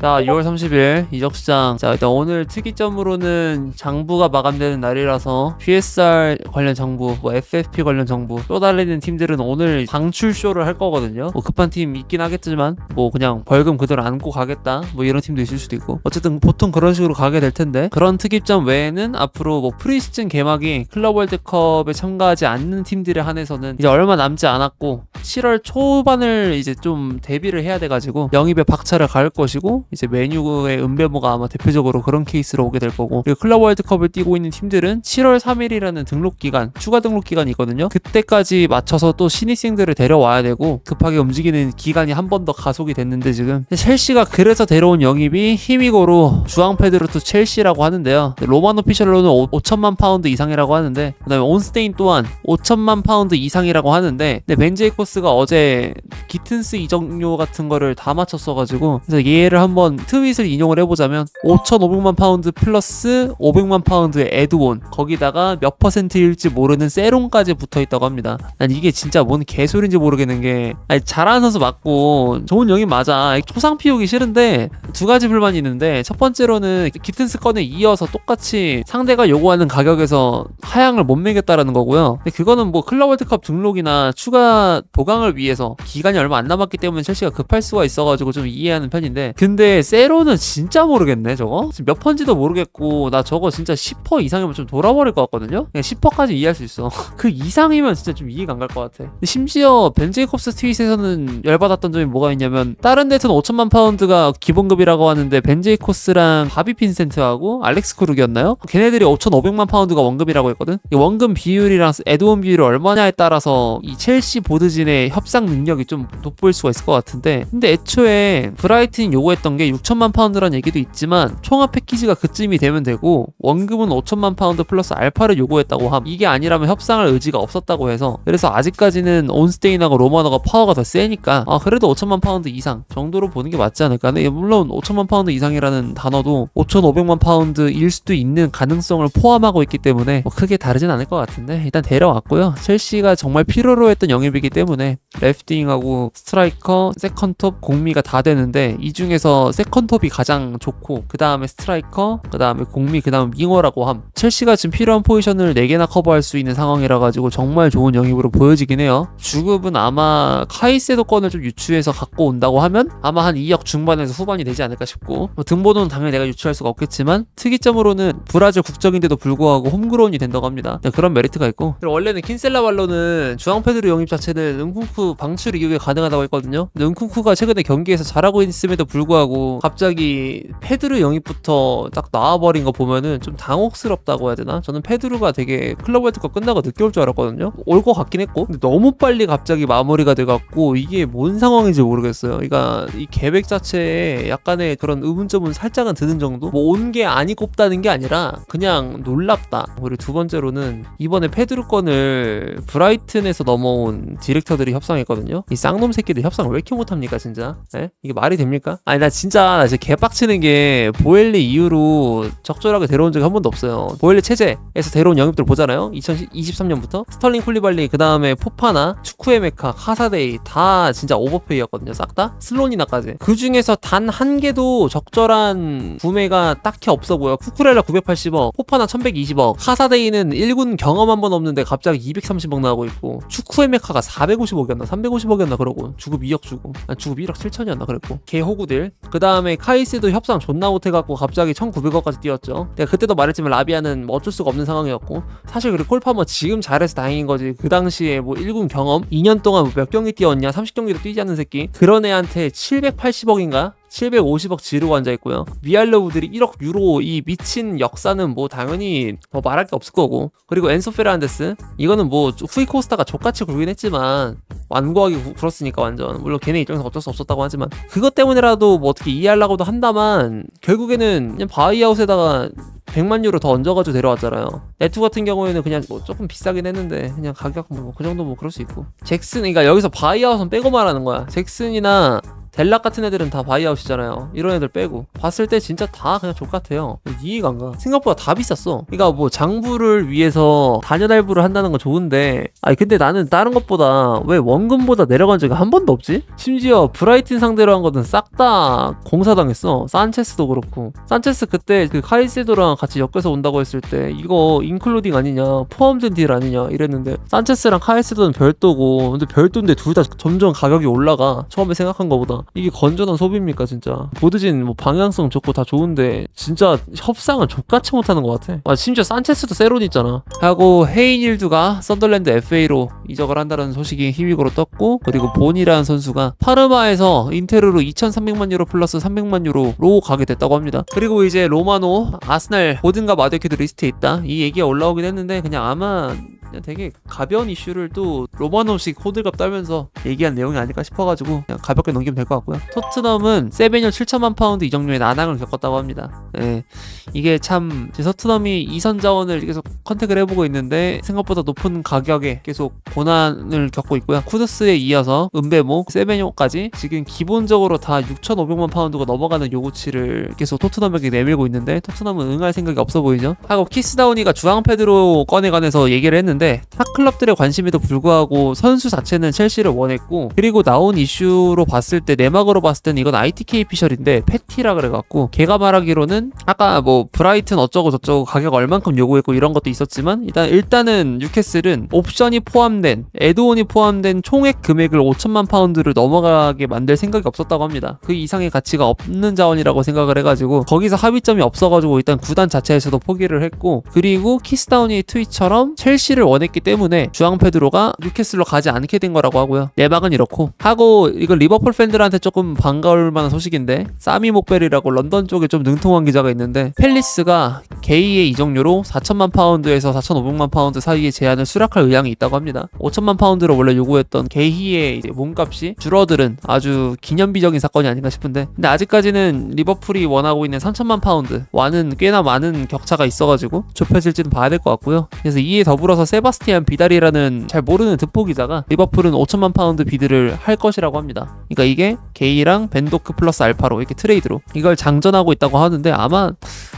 자, 6월 30일 이적시장. 자, 일단 오늘 특이점으로는 장부가 마감되는 날이라서 PSR 관련 정보, 뭐 FFP 관련 정보 또 달리는 팀들은 오늘 방출쇼를 할 거거든요. 뭐 급한 팀 있긴 하겠지만 뭐 그냥 벌금 그대로 안고 가겠다 뭐 이런 팀도 있을 수도 있고, 어쨌든 보통 그런 식으로 가게 될 텐데, 그런 특이점 외에는 앞으로 뭐 프리시즌 개막이 클럽 월드컵에 참가하지 않는 팀들에 한해서는 이제 얼마 남지 않았고 7월 초반을 이제 좀 대비를 해야 돼가지고 영입에 박차를 가할 것이고, 이제 메뉴의 은배모가 아마 대표적으로 그런 케이스로 오게 될 거고, 그리고 클럽 월드컵을 뛰고 있는 팀들은 7월 3일이라는 등록 기간, 추가 등록 기간이 있거든요. 그때까지 맞춰서 또 신입생들을 데려와야 되고 급하게 움직이는 기간이 한 번 더 가속이 됐는데, 지금 첼시가 그래서 데려온 영입이 히미고로 주앙 페드로투 첼시라고 하는데요. 로만 오피셜로는 5천만 파운드 이상이라고 하는데, 그 다음에 온스테인 또한 5천만 파운드 이상이라고 하는데, 근데 벤 제이코스가 어제 기튼스 이적료 같은 거를 다 맞췄어가지고, 그래서 얘를 한번 트윗을 인용을 해보자면 5,500만 파운드 플러스 500만 파운드의 에드온, 거기다가 몇 퍼센트일지 모르는 세론까지 붙어있다고 합니다. 난 이게 진짜 뭔 개소리인지 모르겠는 게, 아니 잘하는 선수 맞고 좋은 영입 맞아. 초상 피우기 싫은데 두 가지 불만이 있는데, 첫 번째로는 기튼스 건에 이어서 똑같이 상대가 요구하는 가격에서 하향을 못 매겼다라는 거고요. 근데 그거는 뭐 클럽 월드컵 등록이나 추가 보강을 위해서 기간이 얼마 안 남았기 때문에 첼시가 급할 수가 있어가지고 좀 이해하는 편인데, 근데 세로는 진짜 모르겠네. 저거 지금 몇 펀지도 모르겠고, 나 저거 진짜 10% 이상이면 좀 돌아버릴 것 같거든요. 그냥 10%까지 이해할 수 있어. 그 이상이면 진짜 좀 이해가 안 갈 것 같아. 심지어 벤 제이콥스 트윗에서는 열받았던 점이 뭐가 있냐면, 다른 데서는 5천만 파운드가 기본급이라고 하는데 벤 제이코스랑 바비 핀센트하고 알렉스 크룩이었나요? 걔네들이 5,500만 파운드가 원금이라고 했거든. 이 원금 비율이랑 에드온 비율이 얼마냐에 따라서 이 첼시 보드진의 협상 능력이 좀 돋보일 수가 있을 것 같은데, 근데 애초에 브라이튼이 요구했던 게 6천만 파운드라는 얘기도 있지만 총합 패키지가 그쯤이 되면 되고, 원금은 5천만 파운드 플러스 알파를 요구했다고 함. 이게 아니라면 협상할 의지가 없었다고 해서, 그래서 아직까지는 온스테인하고 로마너가 파워가 더 세니까 그래도 5천만 파운드 이상 정도로 보는 게 맞지 않을까. 근데 물론 5천만 파운드 이상이라는 단어도 5,500만 파운드일 수도 있는 가능성을 포함하고 있기 때문에 뭐 크게 다르진 않을 것 같은데, 일단 데려왔고요. 첼시가 정말 필요로 했던 영입이기 때문에 레프팅하고 스트라이커, 세컨톱, 공미가 다 되는데, 이 중에서 세컨톱이 가장 좋고 그 다음에 스트라이커, 그 다음에 공미, 그 다음에 윙어라고 함. 첼시가 지금 필요한 포지션을 4개나 커버할 수 있는 상황이라 가지고 정말 좋은 영입으로 보여지긴 해요. 주급은 아마 카이세도 건을 좀 유추해서 갖고 온다고 하면 아마 한 2억 중반에서 후반이 되지 않을까 싶고, 뭐 등번호는 당연히 내가 유추할 수가 없겠지만 특이점으로는 브라질 국적인데도 불구하고 홈그로운이 된다고 합니다. 그런 메리트가 있고, 그리고 원래는 킨셀라왈로는 주앙 페드로 영입 자체는 은쿵쿠 방출 이후에 가능하다고 했거든요. 근데 은쿵쿠가 최근에 경기에서 잘하고 있음에도 불구하고 갑자기 페드루 영입부터 딱 나와버린 거 보면은 좀 당혹스럽다고 해야 되나? 저는 페드루가 되게 클럽 월드컵 끝나고 늦게 올 줄 알았거든요. 올 거 같긴 했고, 근데 너무 빨리 갑자기 마무리가 돼갖고 이게 뭔 상황인지 모르겠어요. 그러니까 이 계획 자체에 약간의 그런 의문점은 살짝은 드는 정도? 뭐 온 게 아니 꼽다는 게 아니라 그냥 놀랍다. 그리고 두 번째로는 이번에 페드루 건을 브라이튼에서 넘어온 디렉터들이 협상했거든요. 이 쌍놈 새끼들 협상을 왜 이렇게 못합니까 진짜? 에? 이게 말이 됩니까? 아니 나 진짜 개빡치는 게, 보엘리 이후로 적절하게 데려온 적이 한 번도 없어요. 보엘리 체제에서 데려온 영입들 보잖아요. 2023년부터 스털링 쿨리발리, 그 다음에 포파나, 추쿠에메카, 카사데이 다 진짜 오버페이였거든요. 싹 다 슬로니나까지. 그 중에서 단 한 개도 적절한 구매가 딱히 없어 보여. 쿠쿠렐라 980억, 포파나 1120억, 카사데이는 1군 경험 한 번 없는데 갑자기 230억 나오고 있고, 추쿠에메카가 450억이었나 350억이었나 그러고 주급 2억 주고, 주급 1억 7천이었나 그랬고, 개호구들. 그 다음에 카이스도 협상 존나 못해갖고 갑자기 1900억까지 뛰었죠. 내가 그때도 말했지만 라비아는 뭐 어쩔 수가 없는 상황이었고, 사실 그리고 콜파머 지금 잘해서 다행인 거지. 그 당시에 뭐 1군 경험 2년 동안 몇 경기 뛰었냐, 30경기도 뛰지 않는 새끼, 그런 애한테 780억인가 750억 지르고 앉아있고요. 미알로우들이 1억 유로, 이 미친 역사는 뭐 당연히 뭐 말할 게 없을 거고, 그리고 엔소 페르난데스, 이거는 뭐 후이코스타가 족같이 굴긴 했지만 완고하게 굴었으니까 완전, 물론 걔네 입장에서 어쩔 수 없었다고 하지만 그것 때문이라도 뭐 어떻게 이해하려고도 한다만, 결국에는 그냥 바이아웃에다가 100만 유로 더 얹어가지고 데려왔잖아요. 네투 같은 경우에는 그냥 뭐 조금 비싸긴 했는데 그냥 가격 뭐 그 정도 뭐 그럴 수 있고, 잭슨, 그러니까 여기서 바이아웃은 빼고 말하는 거야. 잭슨이나 델락 같은 애들은 다 바이아웃이잖아요. 이런 애들 빼고 봤을 때 진짜 다 그냥 족같아요. 이해가 안 가. 생각보다 다 비쌌어. 그러니까 뭐 장부를 위해서 단연할부를 한다는 건 좋은데, 아니 근데 나는 다른 것보다 왜 원금보다 내려간 적이 한 번도 없지? 심지어 브라이튼 상대로 한 거는 싹 다 공사당했어. 산체스도 그렇고. 산체스 그때 그 카이세도랑 같이 엮여서 온다고 했을 때 이거 인클루딩 아니냐, 포함된 딜 아니냐 이랬는데, 산체스랑 카이세도는 별도고, 근데 별도인데 둘 다 점점 가격이 올라가. 처음에 생각한 거보다. 이게 건전한 소비입니까 진짜? 보드진 뭐 방향성 좋고 다 좋은데 진짜 협상은 족같이 못하는 것 같아. 아, 심지어 산체스도 세론 있잖아. 하고 헤이닐두가 썬더랜드 FA로 이적을 한다는 소식이 희위고로 떴고, 그리고 본이라는 선수가 파르마에서 인테르로 2,300만 유로 플러스 300만 유로로 가게 됐다고 합니다. 그리고 이제 로마노, 아스날, 보든과 마데키도 리스트에 있다, 이 얘기가 올라오긴 했는데 그냥 아마 그냥 되게 가벼운 이슈를 또 로마노식 호들갑 떨면서 얘기한 내용이 아닐까 싶어가지고 그냥 가볍게 넘기면 될 것 같고요. 토트넘은 세베뇨 7천만 파운드 이적료의 난항을 겪었다고 합니다. 네. 이게 참 토트넘이 이선 자원을 계속 컨택을 해보고 있는데 생각보다 높은 가격에 계속 고난을 겪고 있고요. 쿠드스에 이어서 은베모, 세베뇨까지 지금 기본적으로 다 6,500만 파운드가 넘어가는 요구치를 계속 토트넘에게 내밀고 있는데 토트넘은 응할 생각이 없어 보이죠. 하고 키스다우니가 주앙페드로 꺼내관해서 얘기를 했는데 타 클럽들의 관심에도 불구하고 선수 자체는 첼시를 원했고, 그리고 나온 이슈로 봤을 때 내막으로 봤을 때는 이건 ITK 피셜인데 패티라 그래갖고, 걔가 말하기로는 아까 뭐 브라이튼 어쩌고 저쩌고 가격 얼만큼 요구했고 이런 것도 있었지만 일단은 뉴캐슬은 옵션이 포함된, 애드온이 포함된 총액 금액을 5천만 파운드를 넘어가게 만들 생각이 없었다고 합니다. 그 이상의 가치가 없는 자원이라고 생각을 해가지고 거기서 합의점이 없어가지고 일단 구단 자체에서도 포기를 했고, 그리고 키스다우니의 트윗처럼 첼시를 원했기 때문에 주앙 페드로가 뉴캐슬로 가지 않게 된 거라고 하고요. 내막은 이렇고 하고, 이건 리버풀 팬들한테 조금 반가울 만한 소식인데, 사미 목벨이라고 런던 쪽에 좀 능통한 기자가 있는데, 펠리스가 게이의 이적료로 4천만 파운드에서 4,500만 파운드 사이의 제한을 수락할 의향이 있다고 합니다. 5천만 파운드로 원래 요구했던 게이의 이제 몸값이 줄어드는 아주 기념비적인 사건이 아닌가 싶은데, 근데 아직까지는 리버풀이 원하고 있는 3천만 파운드와는 꽤나 많은 격차가 있어가지고 좁혀질지는 봐야 될 것 같고요. 그래서 이에 더불어서 세바스티안 비달이라는 잘 모르는 듣보 기자가 리버풀은 5천만 파운드 비드를 할 것이라고 합니다. 그러니까 이게 게이랑 벤도크 플러스 알파로 이렇게 트레이드로 이걸 장전하고 있다고 하는데, 아마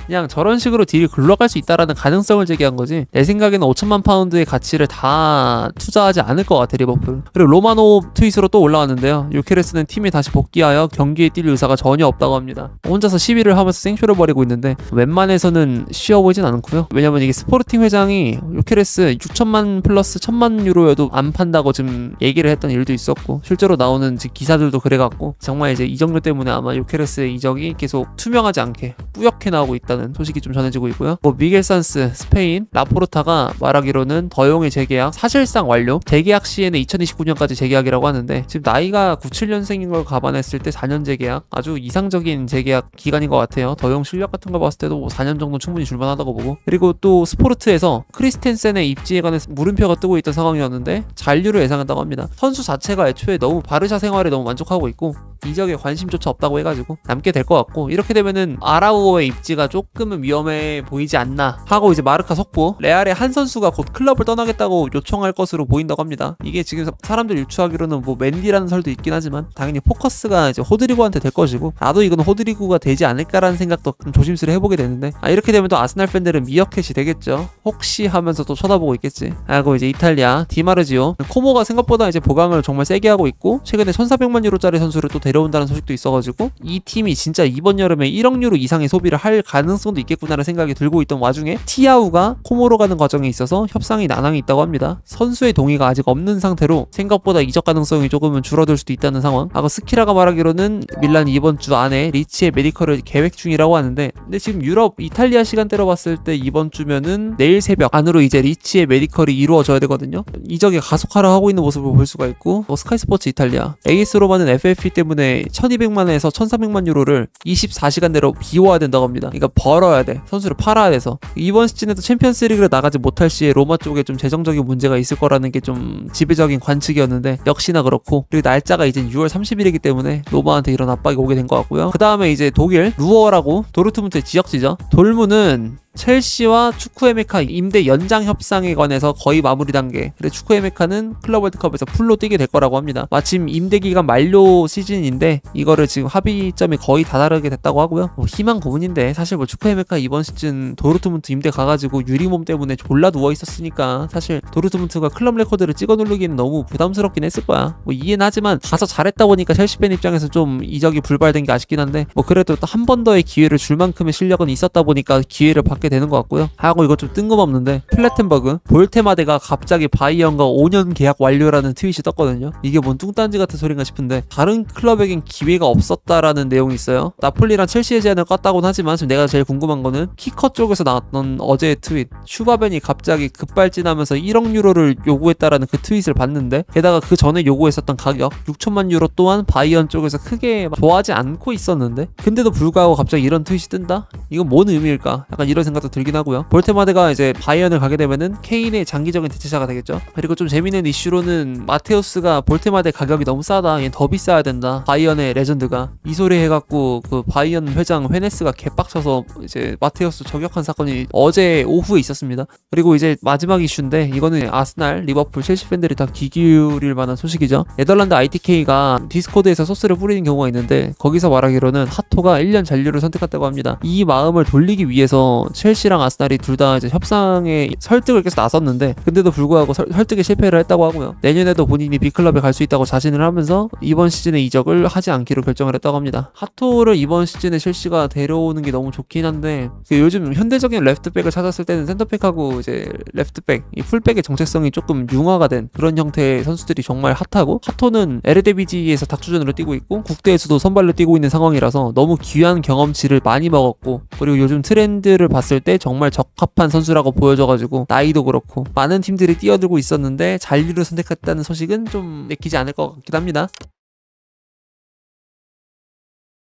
그냥 저런 식으로 딜이 굴러갈 수 있다라는 가능성을 제기한 거지, 내 생각에는 5천만 파운드의 가치를 다 투자하지 않을 것 같아 리버풀. 그리고 로마노 트윗으로 또 올라왔는데요, 요케레스는 팀에 다시 복귀하여 경기에 뛸 의사가 전혀 없다고 합니다. 혼자서 시위를 하면서 생쇼를 벌이고 있는데 웬만해서는 쉬워 보이진 않고요. 왜냐면 이게 스포르팅 회장이 요케레스 6천만 플러스 1,000만 유로여도 안 판다고 지금 얘기를 했던 일도 있었고, 실제로 나오는 기사들도 그래갖고 정말 이제 이적료 때문에 아마 요케레스의 이적이 계속 투명하지 않게 뿌옇게 나오고 있다는 소식이 좀 전해지고 있고요. 뭐 미겔 산스, 스페인, 라포르타가 말하기로는 더용의 재계약 사실상 완료, 재계약 시에는 2029년까지 재계약이라고 하는데, 지금 나이가 97년생인 걸 감안했을 때 4년 재계약, 아주 이상적인 재계약 기간인 것 같아요. 더용 실력 같은 거 봤을 때도 뭐 4년 정도 충분히 줄만하다고 보고, 그리고 또 스포르트에서 크리스텐센의 입지에 관해 물음표가 뜨고 있던 상황이었는데 잔류를 예상한다고 합니다. 선수 자체가 애초에 너무 바르샤 생활에 너무 만족하고 있고 이적에 관심조차 없다고 해가지고 남게 될 것 같고, 이렇게 되면은 아라우오의 입지가 조금은 위험해 보이지 않나 하고, 이제 마르카 속보, 레알의 한 선수가 곧 클럽을 떠나겠다고 요청할 것으로 보인다고 합니다. 이게 지금 사람들 유추하기로는 뭐 맨디라는 설도 있긴 하지만 당연히 포커스가 이제 호드리구한테 될 것이고, 나도 이건 호드리구가 되지 않을까라는 생각도 좀 조심스레 해보게 되는데, 이렇게 되면 또 아스날 팬들은 미어캣이 되겠죠. 혹시 하면서 또 쳐다보고 있겠지. 하고 이제 이탈리아 디마르지오, 코모가 생각보다 이제 보강을 정말 세게 하고 있고, 최근에 1,400만 유로짜리 선수를 또 데려온다는 소식도 있어가지고 이 팀이 진짜 이번 여름에 1억 유로 이상의 소비를 할 가능성도 있겠구나라는 생각이 들고 있던 와중에 티아우가 코모로 가는 과정에 있어서 협상이 난항이 있다고 합니다. 선수의 동의가 아직 없는 상태로 생각보다 이적 가능성이 조금은 줄어들 수도 있다는 상황. 하고 스키라가 말하기로는 밀란이 이번 주 안에 리치의 메디컬을 계획 중이라고 하는데, 근데 지금 유럽 이탈리아 시간대로 봤을 때 이번 주면은 내일 새벽 안으로 이제 리치의 메디컬이 이루어져야 되거든요. 이적이 가속화를 하고 있는 모습을 볼 수가 있고, 스카이스포츠 이탈리아, AS 로마는 FFP 때문에 1,200만에서 1,300만 유로를 24시간 내로 비워야 된다고 합니다. 그러니까 벌어야 돼. 선수를 팔아야 돼서. 이번 시즌에도 챔피언스 리그를 나가지 못할 시에 로마 쪽에 좀 재정적인 문제가 있을 거라는 게 좀 지배적인 관측이었는데, 역시나 그렇고, 그리고 날짜가 이제 6월 30일이기 때문에 로마한테 이런 압박이 오게 된 것 같고요. 그 다음에 이제 독일 루어라고 도르트문트의 지역지죠. 돌무는 첼시와 축구의 메카 임대 연장 협상에 관해서 거의 마무리 단계. 그래 축구의 메카는 클럽 월드컵에서 풀로 뛰게 될 거라고 합니다. 마침 임대 기간 만료 시즌인데 이거를 지금 합의점이 거의 다다르게 됐다고 하고요. 뭐 희망 고문인데 사실 뭐 축구의 메카 이번 시즌 도르트문트 임대 가가지고 유리몸 때문에 졸라 누워 있었으니까 사실 도르트문트가 클럽 레코드를 찍어 누르기는 너무 부담스럽긴 했을 거야. 뭐 이해는 하지만 가서 잘했다 보니까 첼시 팬 입장에서 좀 이적이 불발된 게 아쉽긴 한데 뭐 그래도 또 한 번 더의 기회를 줄 만큼의 실력은 있었다 보니까 기회를 받게 되는 것 같고요. 하고 이거 좀 뜬금없는데 플래텐버그 볼테마데가 갑자기 바이언과 5년 계약 완료라는 트윗이 떴거든요. 이게 뭔 뚱딴지 같은 소린가 싶은데 다른 클럽에겐 기회가 없었다라는 내용이 있어요. 나폴리랑 첼시의 제안을 껐다고는 하지만 지금 내가 제일 궁금한 거는 키커 쪽에서 나왔던 어제의 트윗. 슈바벤이 갑자기 급발진하면서 1억 유로를 요구했다라는 그 트윗을 봤는데 게다가 그 전에 요구했었던 가격 6천만 유로 또한 바이언 쪽에서 크게 좋아하지 않고 있었는데 근데도 불구하고 갑자기 이런 트윗이 뜬다? 이건 뭔 의미일까? 약간 이런 생각도 들긴 하고요. 볼테마데가 이제 바이언을 가게 되면은 케인의 장기적인 대체자가 되겠죠. 그리고 좀 재밌는 이슈로는 마테우스가 볼테마데 가격이 너무 싸다. 얘 더 비싸야 된다. 바이언의 레전드가 이 소리 해갖고 그 바이언 회장 헤네스가 개빡쳐서 이제 마테우스 저격한 사건이 어제 오후에 있었습니다. 그리고 이제 마지막 이슈인데 이거는 아스날, 리버풀, 첼시 팬들이 다 귀 기울일 만한 소식이죠. 네덜란드 ITK가 디스코드에서 소스를 뿌리는 경우가 있는데 거기서 말하기로는 하토가 1년 잔류를 선택했다고 합니다. 이 마음을 돌리기 위해서 첼시랑 아스날이 둘 다 이제 협상에 설득을 계속 나섰는데 근데도 불구하고 설득에 실패를 했다고 하고요. 내년에도 본인이 B클럽에 갈 수 있다고 자신을 하면서 이번 시즌에 이적을 하지 않기로 결정을 했다고 합니다. 하토를 이번 시즌에 첼시가 데려오는 게 너무 좋긴 한데 요즘 현대적인 레프트백을 찾았을 때는 센터백하고 이제 레프트백, 이 풀백의 정체성이 조금 융화가 된 그런 형태의 선수들이 정말 핫하고 하토는 에르데비지에서 닥주전으로 뛰고 있고 국대에서도 선발로 뛰고 있는 상황이라서 너무 귀한 경험치를 많이 먹었고 그리고 요즘 트렌드를 봤을 때 정말 적합한 선수라고 보여져가지고 나이도 그렇고 많은 팀들이 뛰어들고 있었는데 잔류를 선택했다는 소식은 좀 내키지 않을 것 같긴 합니다.